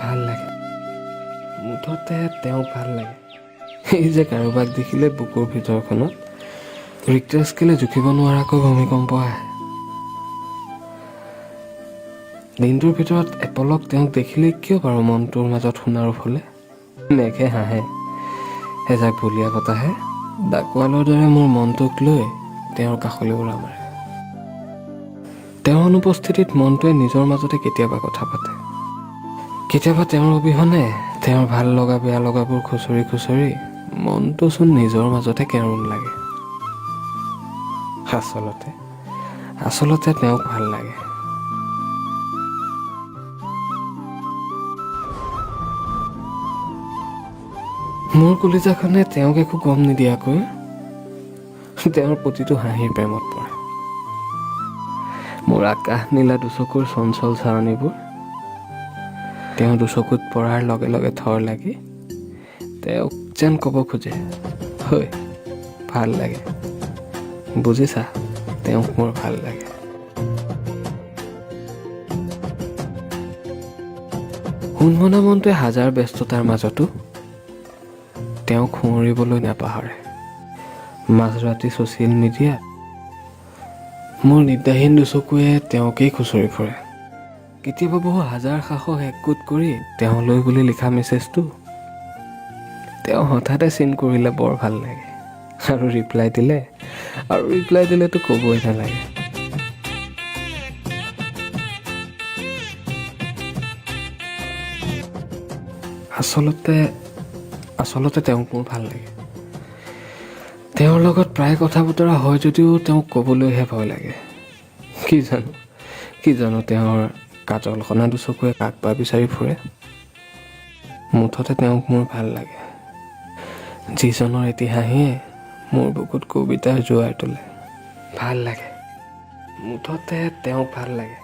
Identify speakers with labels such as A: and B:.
A: ভাল লাগে, মুঠতে তেওঁক ভাল লাগে। এই যে কাৰোবাক দেখিলে বুকুৰ ভিতৰখনত ৰিক্টাৰ স্কেলে জুখিব নোৱাৰাকৈ ভূমিকম্প আহে। দিনটোৰ ভিতৰত এপলক তেওঁক দেখিলে কিয় বাৰু মনটোৰ মাজত সোণাৰু ফুলে? মেঘে হাঁহে, এজাক ভুলীয়া বতাহে ডাকোৱালৰ দৰে মোৰ মনটোক লৈ তেওঁৰ কাষলৈ উৰা মাৰে। তেওঁৰ অনুপস্থিতিত মনটোৱে নিজৰ মাজতে কেতিয়াবা কথা পাতে। কেতিয়াবা তেওঁৰ অবিহনে তেওঁৰ ভাল লগা বেয়া লগাবোৰ খুচৰি খুচৰি মনটোচোন নিজৰ মাজতে কেৰুণ লাগে। আচলতে তেওঁক ভাল লাগে। মোৰ কলিজাখনে তেওঁক একো গম নিদিয়াকৈ তেওঁৰ প্ৰতিটো হাঁহিৰ প্ৰেমত পৰে। মোৰ আকাশ নীলা দুচকুৰ চঞ্চল চাৱনিবোৰ তেওঁ দুচকুত পৰাৰ লগে লগে থৰ লাগি তেওঁক যেন ক'ব খোজে, হৈ ভাল লাগে, বুজিছা, তেওঁক মোৰ ভাল লাগে। উন্মনা মনটোৱে হাজাৰ ব্যস্ততাৰ মাজতো তেওঁক সুঁৱৰিবলৈ নাপাহৰে। মাজৰাতি ছচিয়েল মিডিয়াত মোৰ নিদ্ৰাহীন দুচকুৱে তেওঁকেই খুচৰি ফুৰে। কেতিয়াবা বহু হাজাৰ সাহস একগোট কৰি তেওঁলৈ বুলি লিখা মেছেজটো তেওঁ হঠাতে চিন কৰিলে বৰ ভাল লাগে। আৰু ৰিপ্লাই দিলেতো ক'বই নালাগে। আচলতে তেওঁক মোৰ ভাল লাগে। তেওঁৰ লগত প্ৰায় কথা বতৰা হয় যদিও তেওঁক ক'বলৈহে ভয় লাগে। কি জানো তেওঁৰ কাজল সনা দুচকুৱে কাক বা বিচাৰি ফুৰে। মুঠতে তেওঁক মোৰ ভাল লাগে, যিজনৰ এটি হাঁহিয়ে মোৰ বুকুত কবিতাৰ জোৱাৰ তোলে। ভাল লাগে, মুঠতে তেওঁক ভাল লাগে।